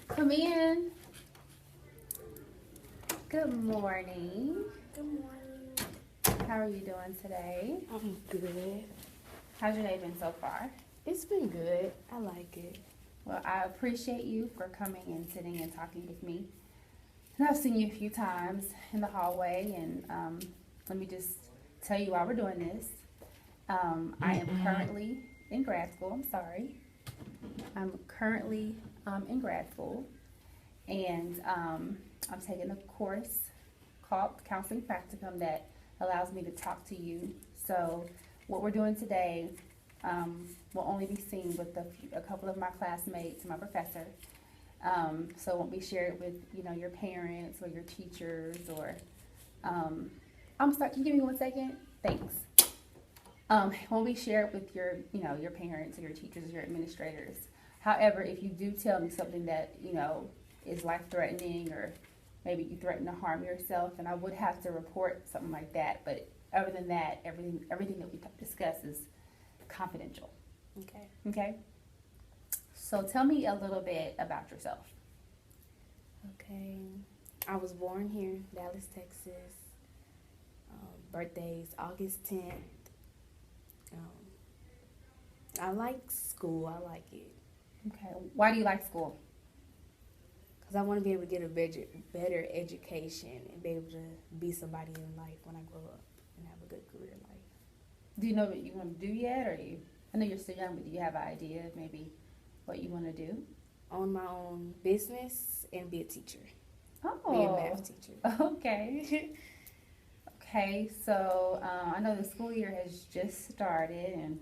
Come in. Good morning. Good morning. How are you doing today? I'm good. How's your day been so far? It's been good. I like it. Well, I appreciate you for coming and sitting and talking with me. And I've seen you a few times in the hallway, and let me just tell you why we're doing this. I am currently in grad school. I'm sorry. I'm currently in grad school, and I'm taking a course called Counseling Practicum that allows me to talk to you. So what we're doing today will only be seen with a couple of my classmates and my professor. So it won't be shared with your parents or your teachers or I'm sorry. Can you give me 1 second? Thanks. It won't be shared with your parents or your teachers or your administrators. However, if you do tell me something that is life threatening or maybe you threaten to harm yourself, and I would have to report something like that. But other than that, everything that we discuss is confidential. Okay. Okay? So tell me a little bit about yourself. Okay. I was born here, Dallas, Texas. Birthday's August 10th. I like school. I like it. Okay. Why do you like school? Because I want to be able to get a better education and be able to be somebody in life when I grow up and have a good career life. Do you know what you want to do yet, or I know you're still young, but do you have an idea of maybe what you want to do? Own my own business and be a teacher. Oh. Be a math teacher. Okay. Okay, so I know the school year has just started, and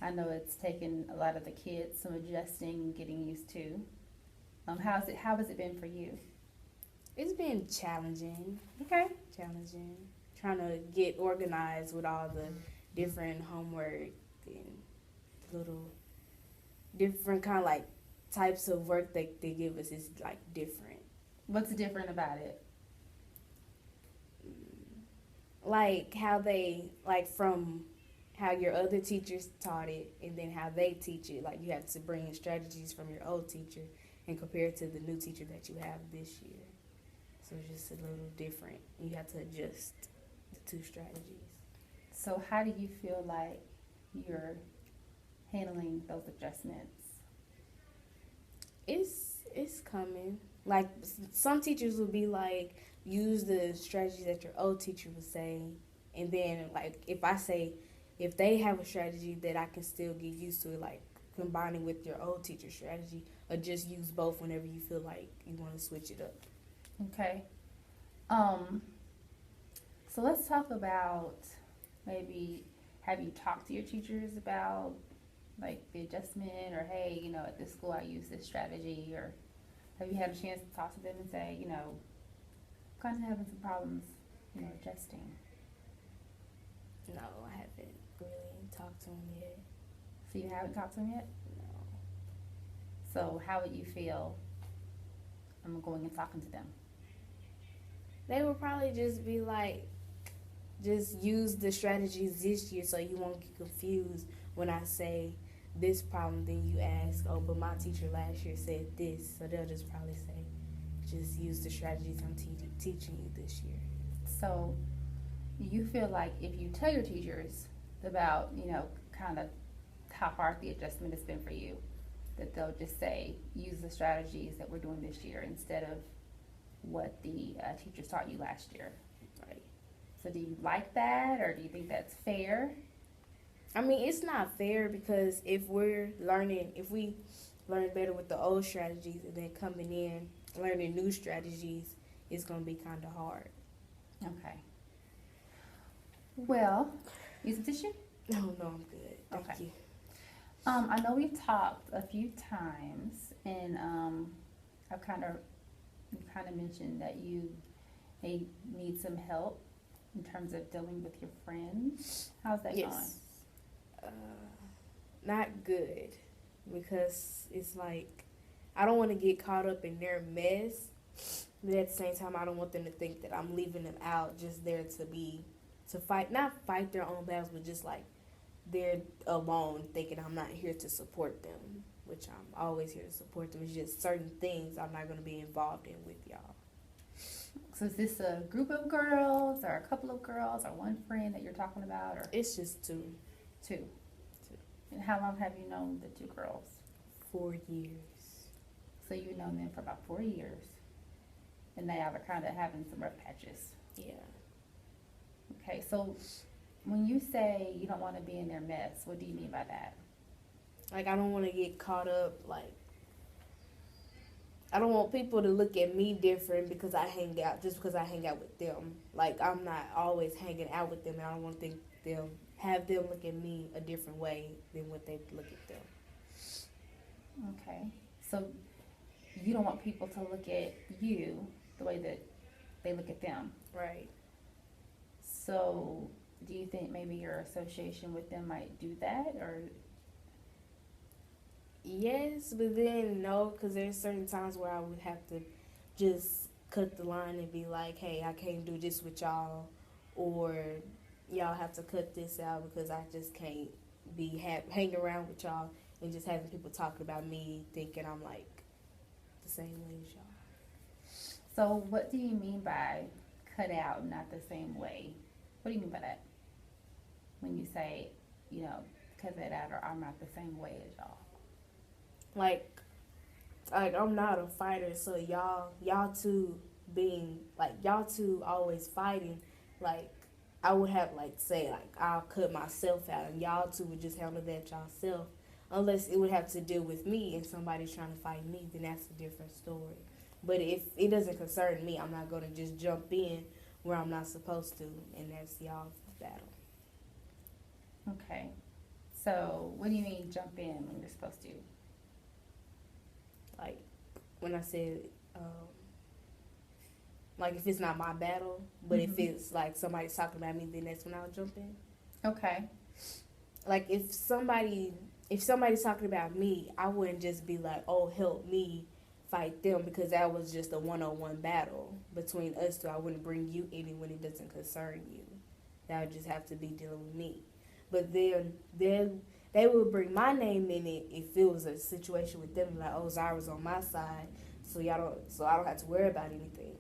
I know it's taken a lot of the kids some adjusting, getting used to. How has it been for you? It's been challenging. Okay. Challenging. Trying to get organized with all the different homework and little different kind of like types of work that they give us is like different. What's different about it? Like how they, like from how your other teachers taught it and then how they teach it. Like you have to bring in strategies from your old teacher and compare it to the new teacher that you have this year. So it's just a little different. You have to adjust the two strategies. So how do you feel like you're handling those adjustments? It's coming. Like some teachers will be like, use the strategies that your old teacher was saying, and then like if they have a strategy that I can still get used to it, like combining with your old teacher's strategy, or just use both whenever you feel like you want to switch it up. Okay. So let's talk about maybe have you talked to your teachers about like the adjustment, or hey, at this school I use this strategy, or have you had a chance to talk to them and say, kind of having some problems, adjusting? No, I haven't really talked to them yet. So you haven't talked to them yet? No. So how would you feel going and talking to them? They would probably just be like, just use the strategies this year so you won't get confused when I say this problem. Then you ask, oh, but my teacher last year said this. So they'll just probably say, just use the strategies I'm teaching you this year. So you feel like if you tell your teachers about, kind of how hard the adjustment has been for you, that they'll just say, use the strategies that we're doing this year instead of what the teachers taught you last year. Right. So do you like that, or do you think that's fair? I mean, it's not fair because if we learn better with the old strategies and then coming in, learning new strategies, it's going to be kind of hard. Okay. Well, use a tissue? No, I'm good. Thank you. I know we've talked a few times, and you kind of mentioned that you may need some help in terms of dealing with your friends. How's that going? Not good, because it's like I don't want to get caught up in their mess, but at the same time I don't want them to think that I'm leaving them out just there to fight, not fight their own battles, but just like they're alone thinking I'm not here to support them, which I'm always here to support them. It's just certain things I'm not going to be involved in with y'all. So is this a group of girls or a couple of girls or one friend that you're talking about? Or It's just two. two? And how long have you known the two girls? 4 years. So you've known them for about 4 years. And they are kind of having some rough patches. Yeah. Okay, so when you say you don't want to be in their mess, what do you mean by that? Like, I don't want to get caught up, like, I don't want people to look at me different because I hang out, just because I hang out with them. Like, I'm not always hanging out with them, and I don't want to have them look at me a different way than what they look at them. Okay, so you don't want people to look at you the way that they look at them. Right. So do you think maybe your association with them might do that, or? Yes, but then no, because there's certain times where I would have to just cut the line and be like, hey, I can't do this with y'all, or y'all have to cut this out because I just can't be hang around with y'all and just having people talk about me thinking I'm like the same way as y'all. So what do you mean by cut out, not the same way? What do you mean by that? When you say, cut that out, or I'm not the same way as y'all. Like I'm not a fighter, so y'all two being like y'all two always fighting, like I would have say I'll cut myself out and y'all two would just handle that yourself. Unless it would have to deal with me and somebody's trying to fight me, then that's a different story. But if it doesn't concern me, I'm not gonna just jump in where I'm not supposed to, and that's y'all's battle. Okay. So what do you mean jump in when you're supposed to? Like when I said, like if it's not my battle, but if it's like somebody's talking about me, then that's when I'll jump in. Okay. Like if somebody's talking about me, I wouldn't just be like, oh, help me fight them, because that was just a one-on-one battle between us two. I wouldn't bring you in when it doesn't concern you. That would just have to be dealing with me. But then they would bring my name in it if it was a situation with them, like, oh, Zyra's on my side, so I don't have to worry about anything.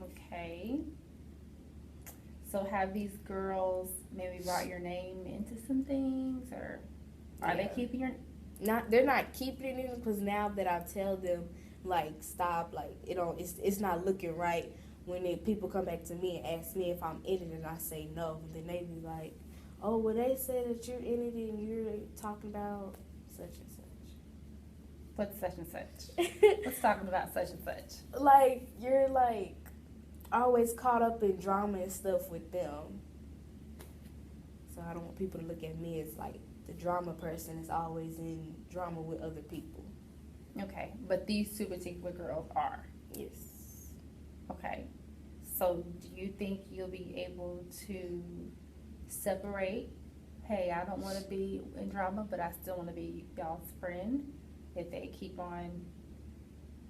Okay. So have these girls maybe brought your name into some things, or are they keeping your? They're not keeping it in, because now that I tell them like stop, like it's not looking right. When people come back to me and ask me if I'm in it and I say no, then they be like, oh, well, they said that you're in it and you're talking about such and such. What's such and such? What's talking about such and such? Like, you're like always caught up in drama and stuff with them. So I don't want people to look at me as like the drama person is always in drama with other people. Okay, but these two particular girls are? Yes. Okay. So do you think you'll be able to separate, hey, I don't want to be in drama, but I still want to be y'all's friend, if they keep on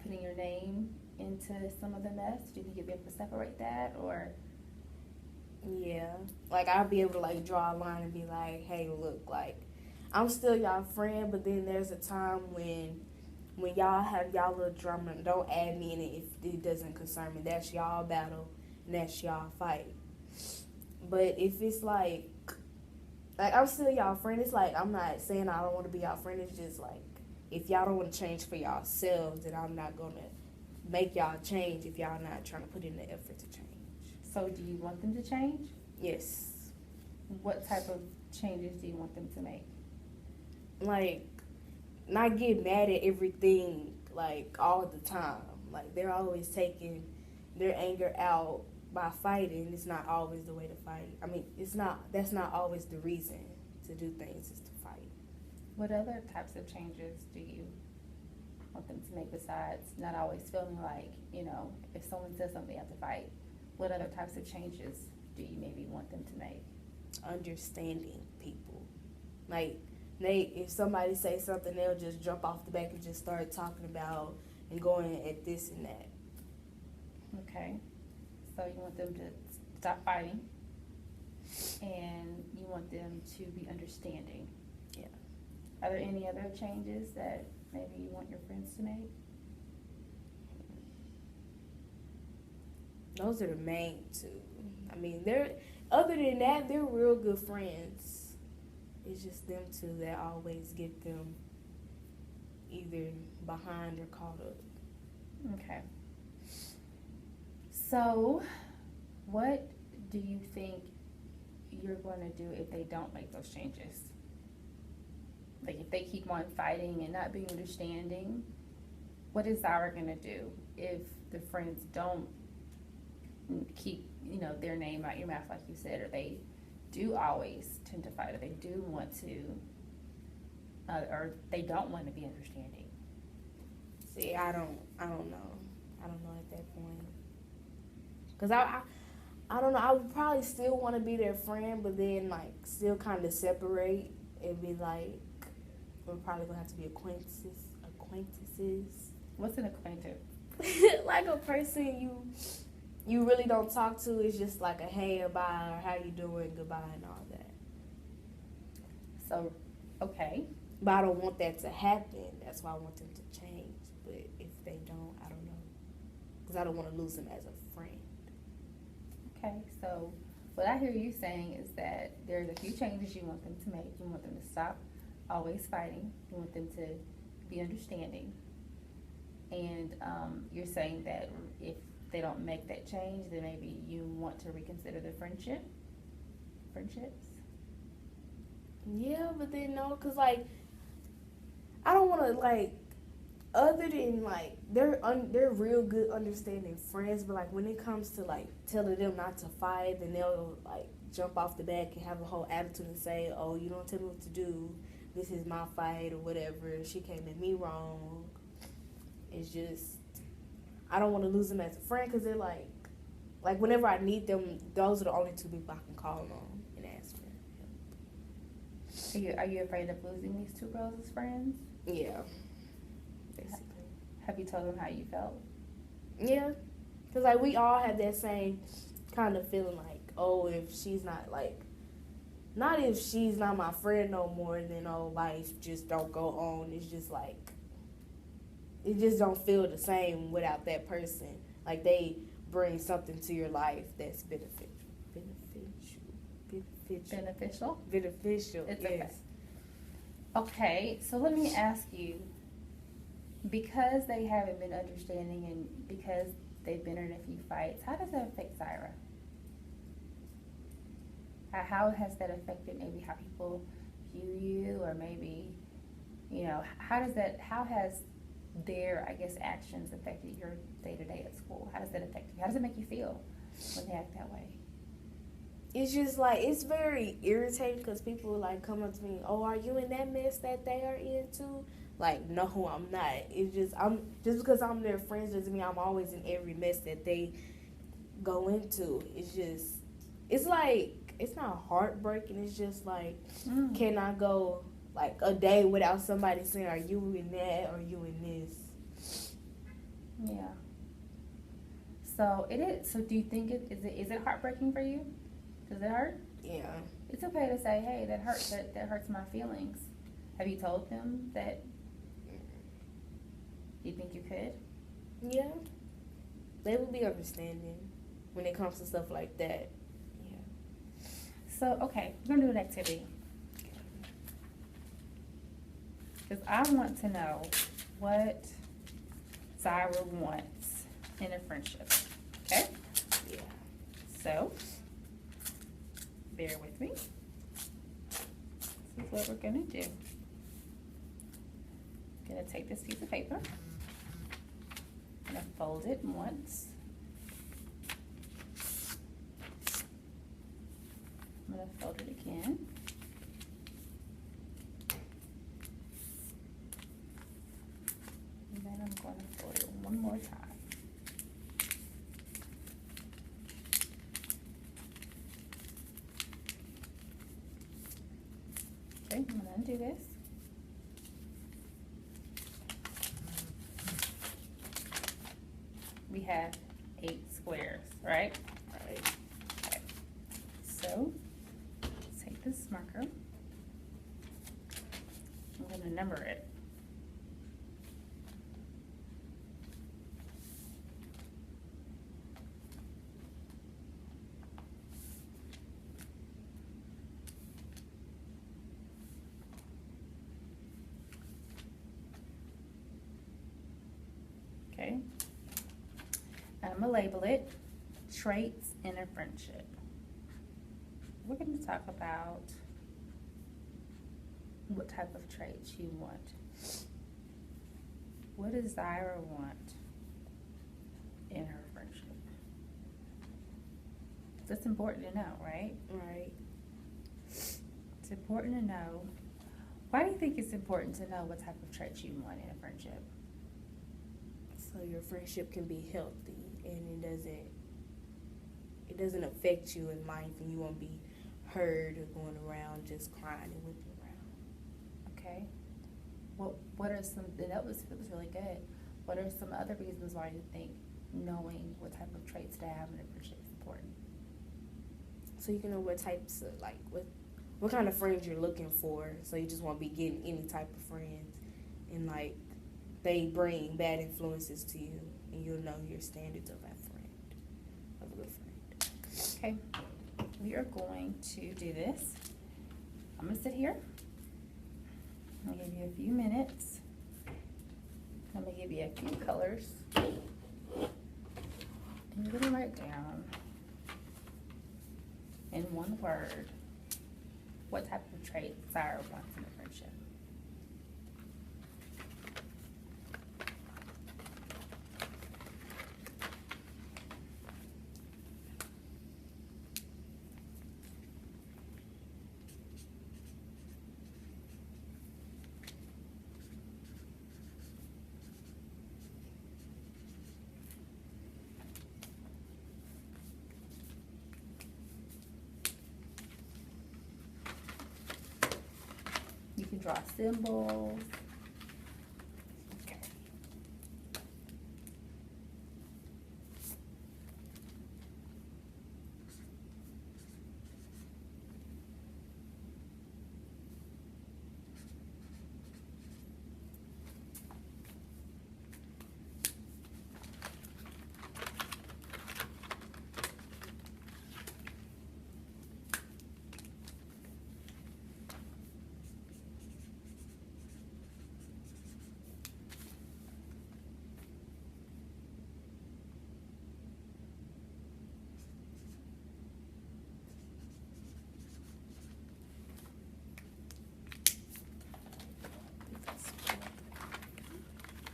putting your name into some of the mess? Do you think you'll be able to separate that, or? Yeah. Like, I'll be able to, like, draw a line and be like, hey, look, like, I'm still y'all friend, but then there's a time when y'all have y'all little drama, don't add me in it if it doesn't concern me. That's y'all battle, and that's y'all fight. But if it's like I'm still y'all friend, it's like, I'm not saying I don't want to be y'all friend. It's just like, if y'all don't want to change for yourselves, then I'm not going to make y'all change if y'all not trying to put in the effort to change. So do you want them to change? Yes. What type of changes do you want them to make? Like, not get mad at everything, like, all the time. Like, they're always taking their anger out by fighting. It's not always the way to fight. I mean, that's not always the reason to do things, is to fight. What other types of changes do you want them to make besides not always feeling like, if someone says something, they have to fight? What other types of changes do you maybe want them to make? Understanding people. Like, if somebody says something, they'll just jump off the back and just start talking about and going at this and that. Okay. So you want them to stop fighting? and you want them to be understanding. Yeah. Are there any other changes that maybe you want your friends to make? Those are the main two. I mean, other than that, they're real good friends. It's just them two that always get them either behind or caught up. Okay. So, what do you think you're going to do if they don't make those changes? Like, if they keep on fighting and not being understanding, what is Zara going to do if the friends don't keep, their name out your mouth, like you said, or they do always tend to fight, or they do want to, or they don't want to be understanding? See, I don't know. I don't know at that point. Cause I don't know. I would probably still want to be their friend, but then like still kind of separate and be like, we're probably gonna have to be acquaintances. What's an acquaintance? Like a person you really don't talk to. It's just like a hey, bye, or how you doing, goodbye, and all that. So, okay. But I don't want that to happen. That's why I want them to change. But if they don't, I don't know. Because I don't want to lose them as a friend. Okay, so what I hear you saying is that there's a few changes you want them to make. You want them to stop always fighting. You want them to be understanding. And you're saying that if they don't make that change, then maybe you want to reconsider the friendships? Yeah, but then no, because like I don't want to like, other than like they're real good understanding friends, but like when it comes to like telling them not to fight, then they'll like jump off the back and have a whole attitude and say, oh, you don't tell me what to do, this is my fight or whatever, she came at me wrong. It's just, I don't want to lose them as a friend, because they're like whenever I need them, those are the only two people I can call on and ask for help. Are you afraid of losing these two girls as friends? Yeah, basically. Have you told them how you felt? Yeah, because like we all have that same kind of feeling, like, oh, if she's not like, not if she's not my friend no more, then life just don't go on. It's just like, it just don't feel the same without that person. Like they bring something to your life that's beneficial. It's yes. okay. Okay, so let me ask you, because they haven't been understanding and because they've been in a few fights, how does that affect Zyra? How has that affected maybe how people view you, or maybe, how has their, I guess, actions affected your day-to-day at school? How does that affect you? How does it make you feel when they act that way? It's just like, it's very irritating because people like come up to me, oh, are you in that mess that they are in too? Like, no, I'm not. It's just, just because I'm their friends doesn't mean I'm always in every mess that they go into. It's just, it's like, it's not heartbreaking. It's just like, can I go like a day without somebody saying, are you in that or you in this? Yeah. So it is. So do you think is it heartbreaking for you? Does it hurt? Yeah. It's okay to say, hey, that hurts. That hurts my feelings. Have you told them that you think you could? Yeah. They will be understanding when it comes to stuff like that. Yeah. So, okay, we're going to do an activity. Because I want to know what Zyra wants in a friendship. Okay? Yeah. So, bear with me. This is what we're going to do. I'm going to take this piece of paper. I'm going to fold it once. I'm going to fold it again. And then I'm going to fold it one more time. Okay, I'm going to undo this. We have 8 squares, right? Right. Okay. So, take this marker. I'm going to number it. Okay. I'm going to label it traits in a friendship. We're going to talk about what type of traits you want. What does Zyra want in her friendship? That's important to know, right? Right. It's important to know. Why do you think it's important to know what type of traits you want in a friendship? So your friendship can be healthy and it doesn't affect you in life, and you won't be hurt or going around just crying and whipping around. Okay. What are some, that was really good. What are some other reasons why you think knowing what type of traits to have in a friendship is important? So you can know what types of, like, what kind of friends you're looking for. So you just won't be getting any type of friends, and like they bring bad influences to you, and you'll know your standards of a good friend. Okay. We are going to do this. I'm going to sit here. I'm going to give you a few minutes. I'm going to give you a few colors. And you're going to write down in one word what type of trait Zyra wants in a friendship. You can draw symbols. Okay.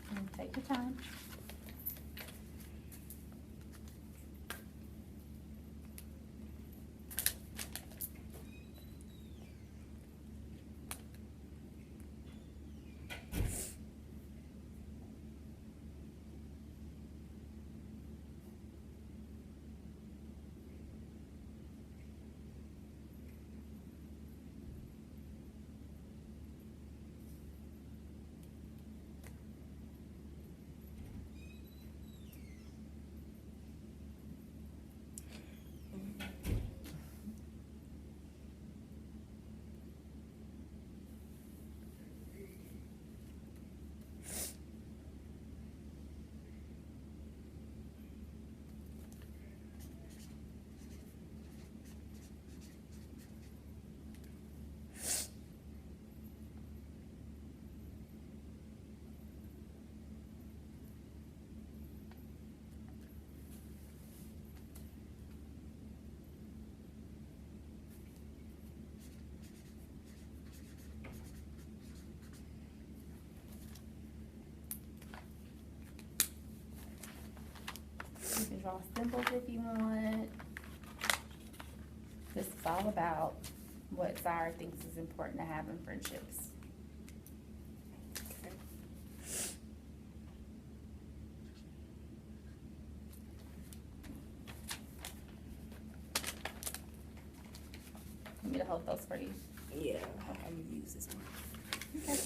And take your time. You can draw symbols if you want. This is all about what Zyra thinks is important to have in friendships. Okay. Want me to hold those for you? Yeah, I'm gonna use this one. Okay.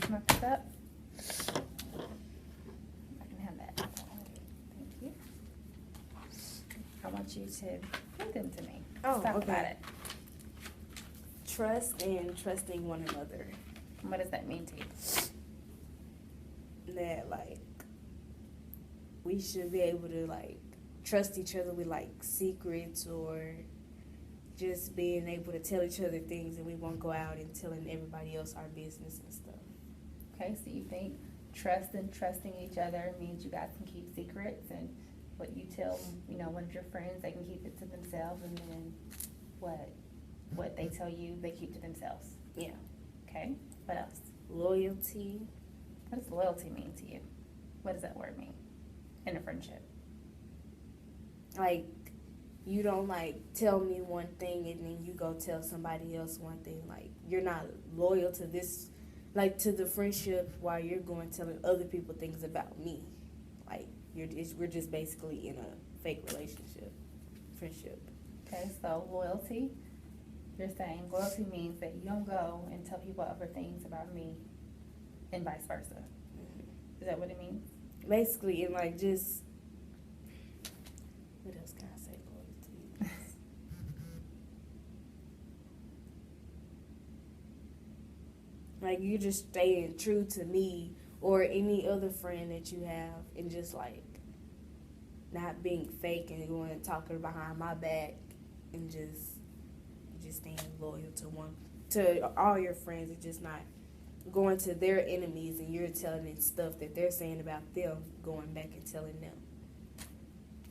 Mark this up. I can have that. Thank you. I want you to read them to me. Oh, Talk okay. about it. Trust and trusting one another. What does that mean to you? That, like, we should be able to, like, trust each other with, like, secrets, or just being able to tell each other things, and we won't go out and telling everybody else our business and stuff. Okay, so you think trust and trusting each other means you guys can keep secrets, and what you tell, one of your friends, they can keep it to themselves, and then what they tell you, they keep to themselves. Yeah. Okay, what else? Loyalty. What does loyalty mean to you? What does that word mean in a friendship? Like, you don't, like, tell me one thing and then you go tell somebody else one thing. Like, you're not loyal to this, like, to the friendship, while you're going telling other people things about me. Like, we're just basically in a fake friendship. Okay, so loyalty, you're saying loyalty means that you don't go and tell people other things about me and vice versa. Mm-hmm. Is that what it means? Basically, and, like, just, what else can I say loyalty? Like, you just staying true to me or any other friend that you have, and just, like, not being fake and going and talking behind my back, and just staying loyal to all your friends, and just not going to their enemies and you're telling them stuff that they're saying about them, going back and telling them.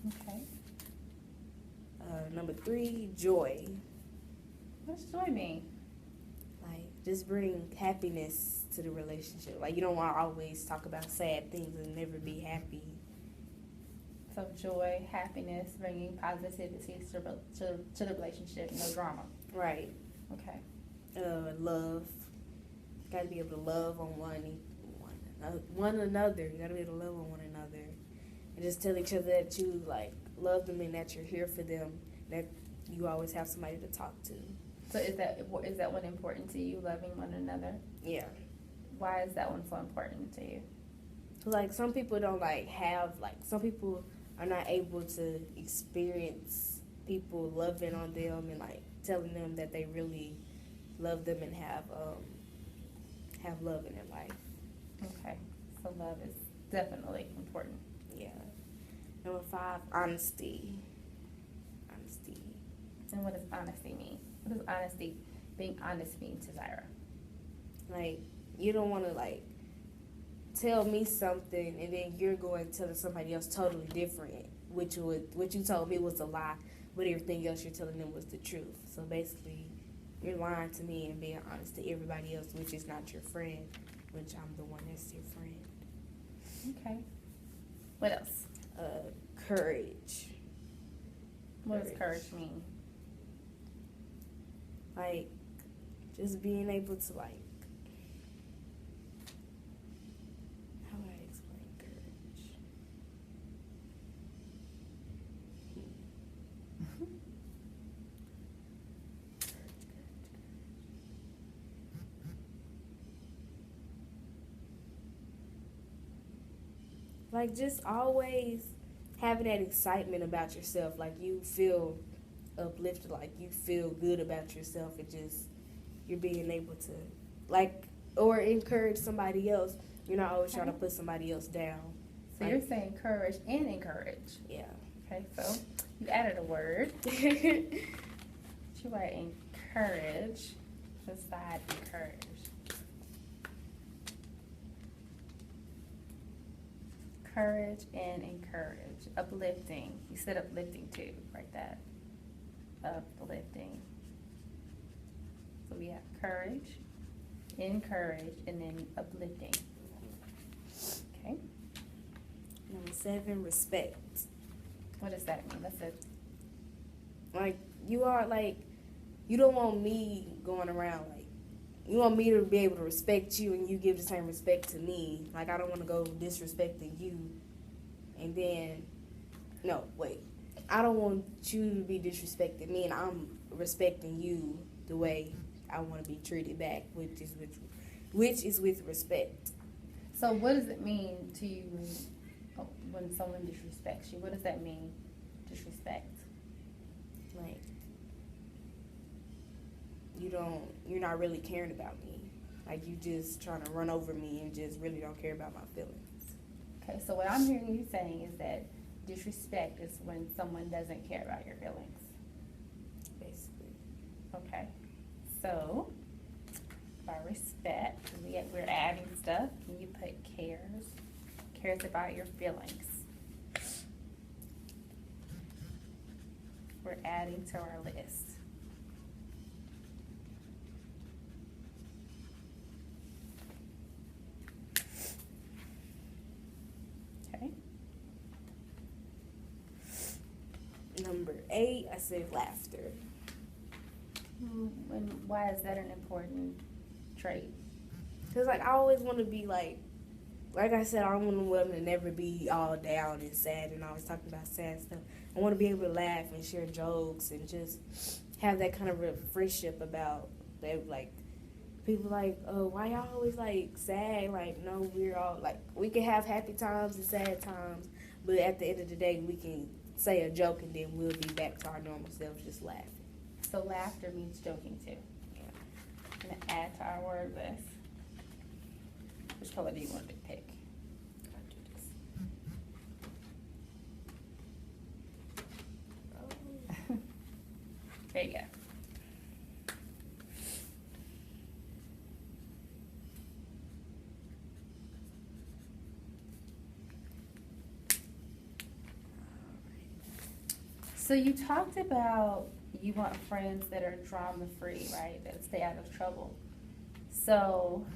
Okay. Number 3, joy. What does joy mean? Like, just bring happiness to the relationship. Like, you don't want to always talk about sad things and never be happy. So joy, happiness, bringing positivity to the relationship, no drama. Right. Okay. Love. You gotta be able to love on one another. You gotta be able to love on one another, and just tell each other that you, like, love them and that you're here for them. That you always have somebody to talk to. So is that one important to you, loving one another? Yeah. Why is that one so important to you? Like, some people don't, like, have, like, some people are not able to experience people loving on them and, like, telling them that they really love them and have love in their life. Okay, so love is definitely important. Yeah. Number 5, honesty. And what does honesty mean? What does honesty, being honest, mean to Zyra? Like, you don't want to, like, tell me something and then you're going to tell somebody else totally different, what you told me was a lie, but everything else you're telling them was the truth. So basically, you're lying to me and being honest to everybody else, which is not your friend, which I'm the one that's your friend. Okay. What else? Courage. What does courage mean? Like, just being able to, like, how would I explain courage? Like, just always having that excitement about yourself. Like, you feel uplifted, like, you feel good about yourself, and just, you're being able to, like, or encourage somebody else. You're not always trying to put somebody else down. So like, you're saying courage and encourage. Yeah. Okay, so you added a word. You write encourage beside encourage. Courage and encourage. Uplifting. You said uplifting too. Write that. Uplifting. So we have courage, encourage, and then uplifting. Okay. Number 7, respect. What does that mean? That's it. Like, you are, like, you don't want me going around, like, you want me to be able to respect you and you give the same respect to me. Like, I don't want to go disrespecting you. And then, no, wait. I don't want you to be disrespecting me, and I'm respecting you the way I want to be treated back, which which is with respect. So what does it mean to you when someone disrespects you? What does that mean, disrespect? Like, you're not really caring about me. Like, you just trying to run over me and just really don't care about my feelings. Okay, so what I'm hearing you saying is that disrespect is when someone doesn't care about your feelings. Basically. Okay, so by respect, we're adding stuff, and you put cares about your feelings. We're adding to our list. Okay. Number 8, I said laughter. And why is that an important trait? Because, like, I always want to be, like I said, I don't want women to never be all down and sad and always talking about sad stuff. I want to be able to laugh and share jokes and just have that kind of a friendship about that. Like, people like, oh, why y'all always, like, sad? Like, no, we're all, like, we can have happy times and sad times, but at the end of the day, we can say a joke and then we'll be back to our normal selves just laughing. So laughter means joking too. Yeah. I'm going to add to our word list. Which color do you want to pick? I'll do this. Oh. There you go. So you talked about you want friends that are drama-free, right? That stay out of trouble. So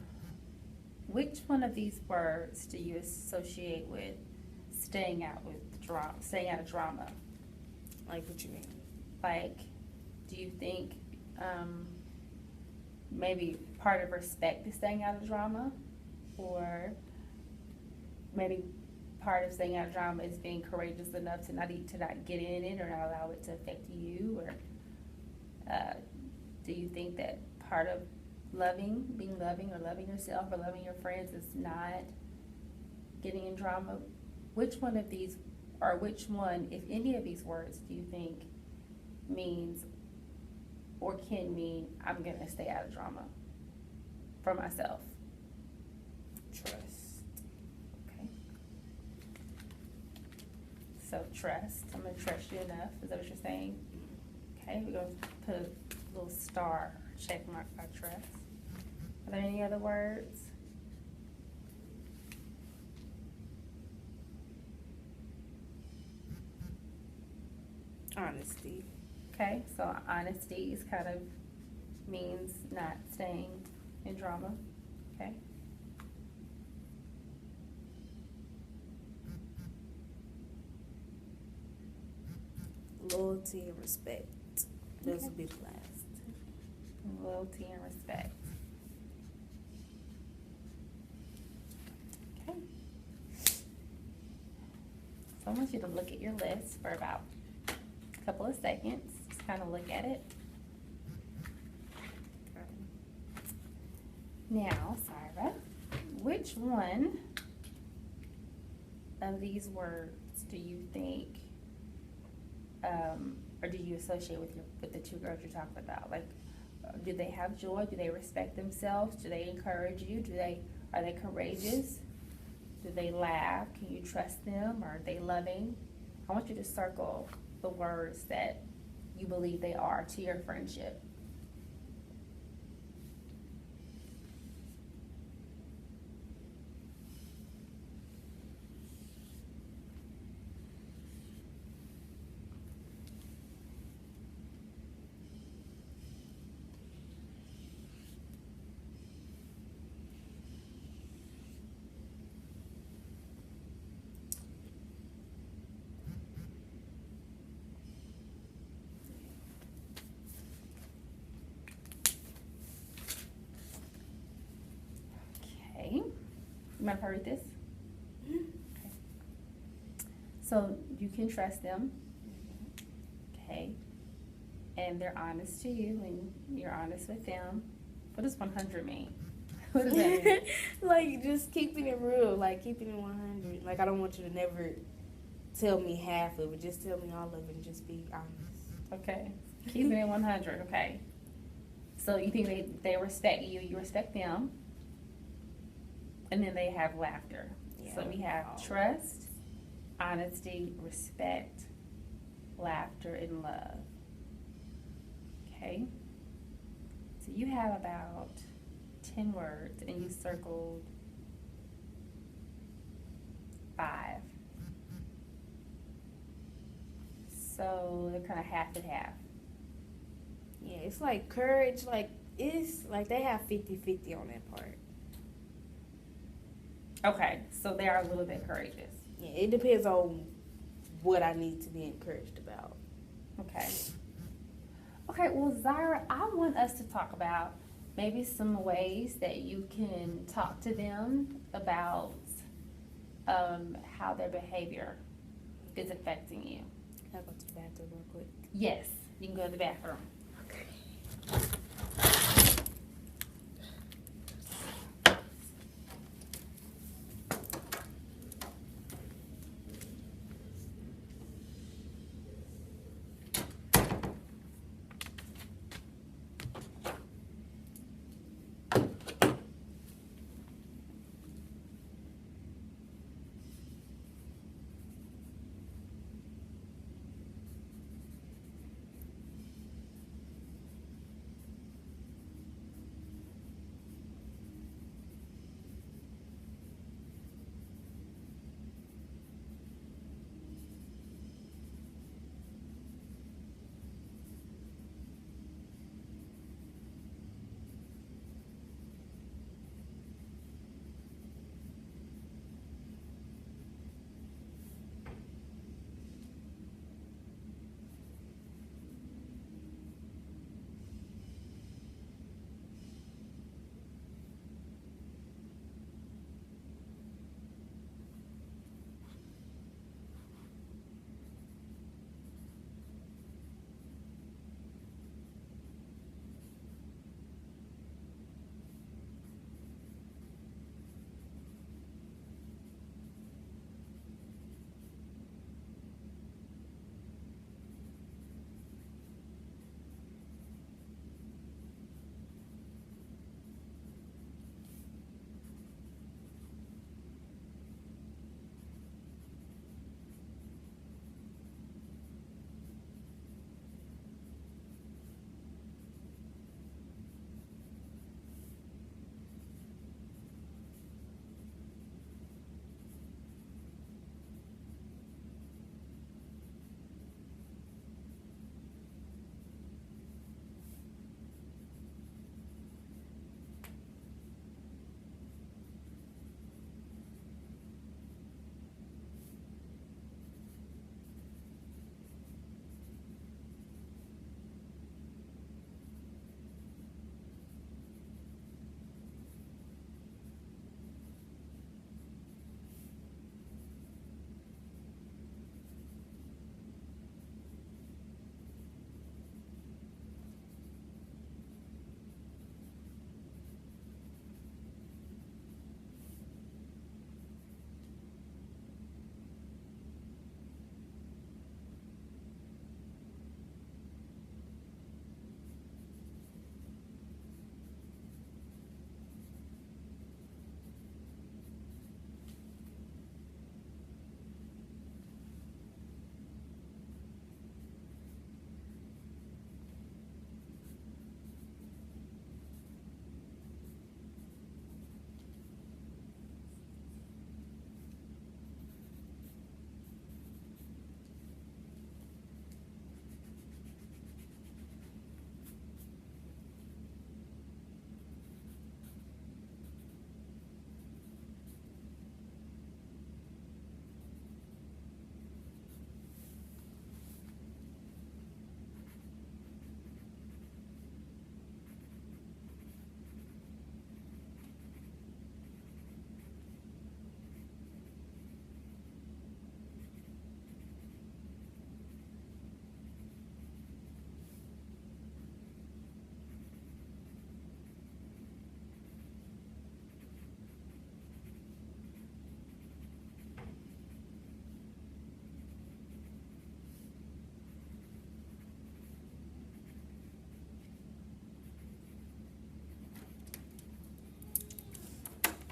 which one of these words do you associate with staying out of drama? Like, what you mean? Like, do you think maybe part of respect is staying out of drama? Or maybe part of staying out of drama is being courageous enough to not get in it or not allow it to affect you? Or do you think that part of being loving or loving yourself or loving your friends is not getting in drama? Which one of these, or which one, if any of these words, do you think means or can mean I'm going to stay out of drama for myself? Trust. Okay. So trust. I'm going to trust you enough. Is that what you're saying? Okay, we're going to put a little star check mark by trust. Are there any other words? Honesty. Okay, so honesty is kind of means not staying in drama. Okay. Loyalty and respect. Those Okay. will be the last. Loyalty and respect. Okay. So I want you to look at your list for about a couple of seconds. Just kind of look at it. Now, Syra, which one of these words do you think, or do you associate with the two girls you're talking about? Like, do they have joy? Do they respect themselves? Do they encourage you? Are they courageous? Do they laugh? Can you trust them? Are they loving? I want you to circle the words that you believe they are to your friendship. Okay. You mind if I read this? Mm-hmm. Okay. So you can trust them. Okay. And they're honest to you and you're honest with them. What does 100 mean? What does that mean? Like, just keeping it real, like keeping it 100. Like, I don't want you to never tell me half of it. Just tell me all of it and just be honest. Okay. Keeping it 100. Okay. So you think they respect you, you respect them, and then they have laughter. Yeah. So we have trust, honesty, respect, laughter, and love. Okay? So you have about 10 words, and you circled 5. So they're kind of half and half. Yeah, it's like courage, like, it's like they have 50-50 on that part. Okay, so they are a little bit courageous. Yeah, it depends on what I need to be encouraged about. Okay. Okay, well, Zyra, I want us to talk about maybe some ways that you can talk to them about how their behavior is affecting you. Can I go to the bathroom real quick? Yes, you can go to the bathroom. Okay.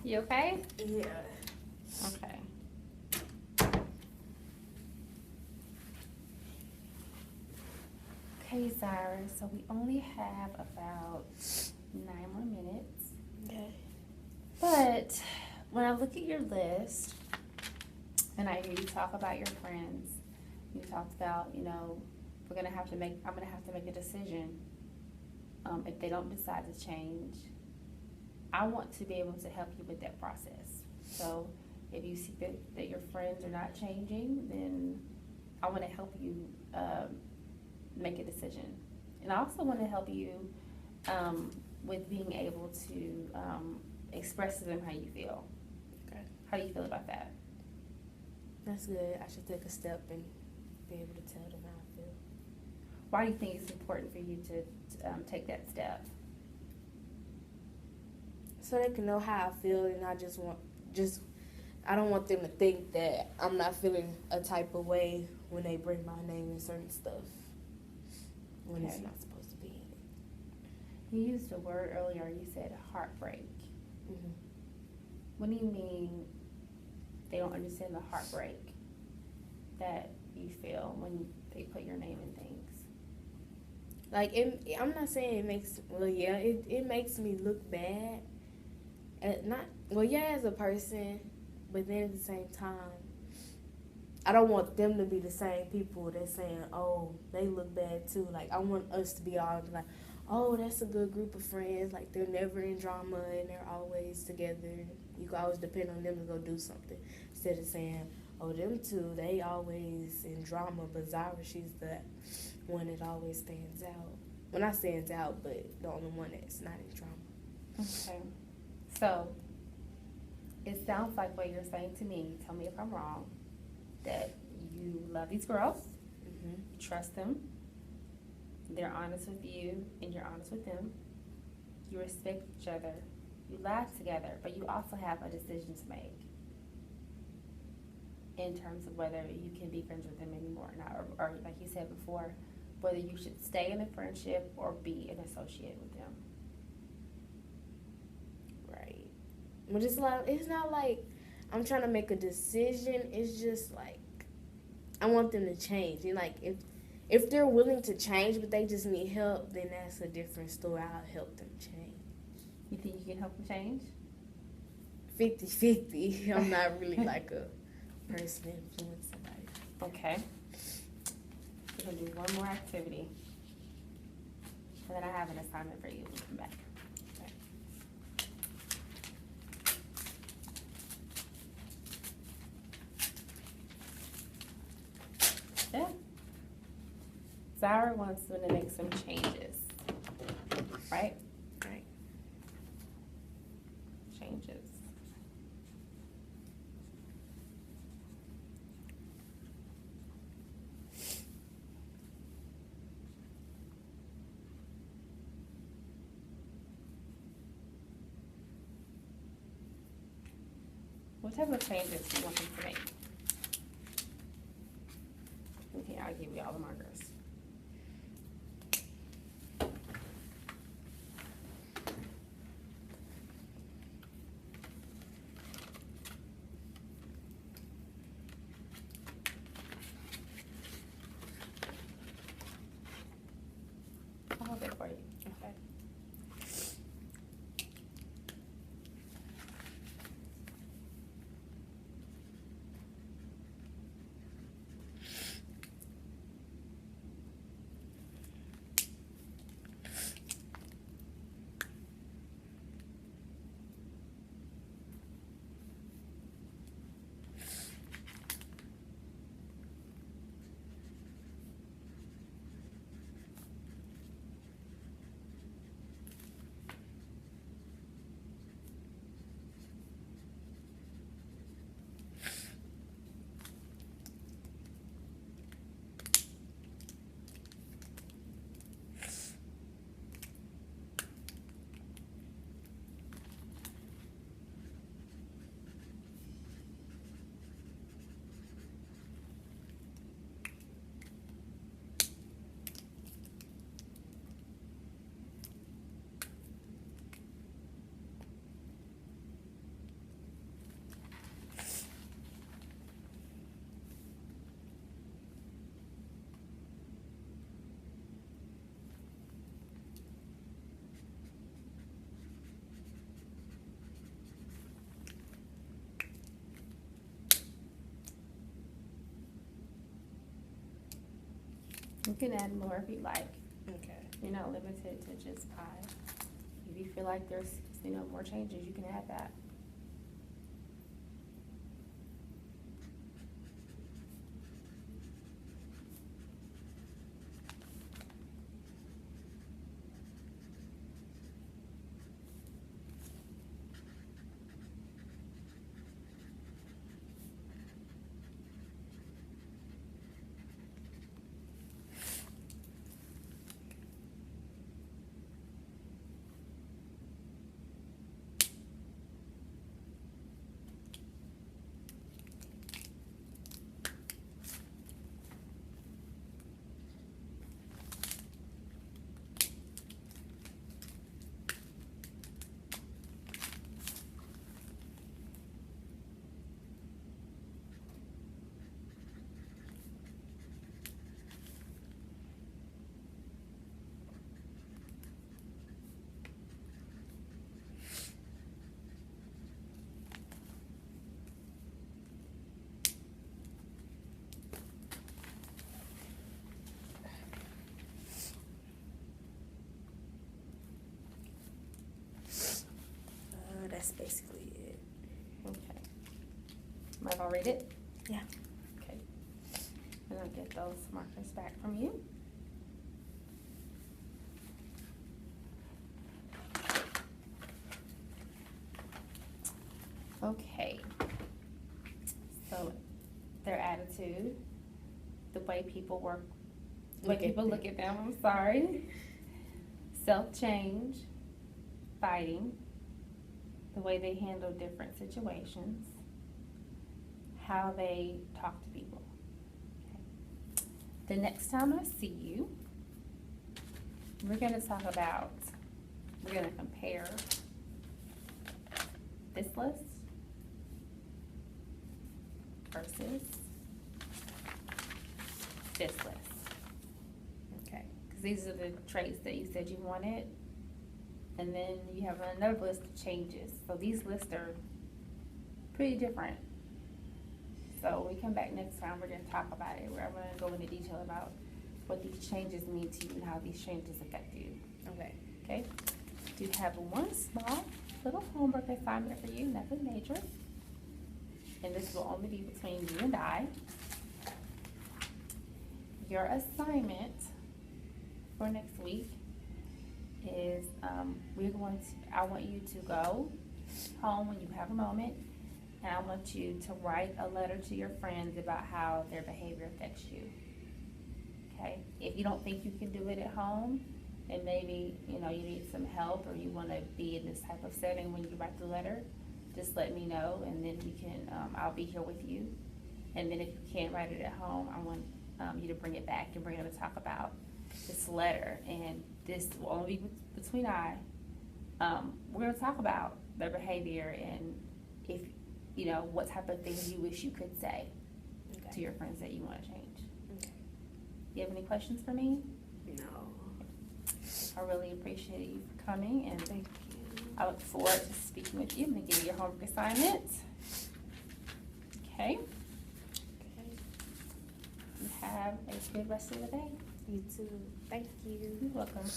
You okay? Yeah. Okay. Okay, Zara, so we only have about 9 more minutes. Okay. But when I look at your list and I hear you talk about your friends, you talked about, I'm gonna have to make a decision. If they don't decide to change, I want to be able to help you with that process. So if you see that your friends are not changing, then I want to help you make a decision. And I also want to help you with being able to express to them how you feel. Okay. How do you feel about that? That's good. I should take a step and be able to tell them how I feel. Why do you think it's important for you to take that step? So they can know how I feel, and I don't want them to think that I'm not feeling a type of way when they bring my name in certain stuff when it's not supposed to be in it. You used a word earlier. You said heartbreak. Mm-hmm. What do you mean they don't understand the heartbreak that you feel when they put your name in things? Like, I'm not saying it makes, it makes me look bad. As a person, but then at the same time, I don't want them to be the same people that's saying, oh, they look bad too. Like, I want us to be all like, oh, that's a good group of friends. Like, they're never in drama and they're always together. You can always depend on them to go do something. Instead of saying, oh, them two, they always in drama, but Zara, she's the one that always stands out. Well, not stands out, but the only one that's not in drama. Okay. So, it sounds like what you're saying to me, tell me if I'm wrong, that you love these girls, Mm-hmm. you trust them, they're honest with you, and you're honest with them, you respect each other, you laugh together, but you also have a decision to make in terms of whether you can be friends with them anymore or not, or like you said before, whether you should stay in a friendship or be an associate with them. Right. But it's not like I'm trying to make a decision. It's just like I want them to change. And like if they're willing to change but they just need help, then that's a different story. I'll help them change. You think you can help them change? 50-50. I'm not really like a person to influence somebody. Okay. We're going to do one more activity. And then I have an assignment for you when you come back. Okay. Yeah. Zara wants them to make some changes. Right? Right. Changes. What type of changes do you want them to make? Okay, I'll give you all the markers. I'll hold it for you. Okay. You can add more if you like. Okay. You're not limited to just 5. If you feel like there's, more changes, you can add that. That's basically it. Okay. Might as well read it? Yeah. Okay. And I'll get those markers back from you. Okay. So their attitude, the way people work, the way people look at them, I'm sorry. Self-change, fighting, the way they handle different situations, how they talk to people. Okay. The next time I see you, we're going to compare this list versus this list. Okay, because these are the traits that you said you wanted. And then you have another list of changes. So these lists are pretty different. So when we come back next time, we're going to talk about it. I'm going to go into detail about what these changes mean to you and how these changes affect you. Okay. Okay? Do have one small little homework assignment for you, nothing major. And this will only be between you and I. Your assignment for next week is I want you to go home when you have a moment, and I want you to write a letter to your friends about how their behavior affects you. Okay? If you don't think you can do it at home, and maybe you need some help, or you want to be in this type of setting when you write the letter, just let me know, and then we can. I'll be here with you. And then if you can't write it at home, I want you to bring it back and bring it to talk about this letter, and this will only be between we're going to talk about their behavior and if what type of things you wish you could say to your friends that you want to change. Okay. You have any questions for me? No. I really appreciate you for coming, and Thank you. I look forward to speaking with you. I'm going to give you your homework assignment. Okay. You have a good rest of the day. You too. Thank you. You're welcome.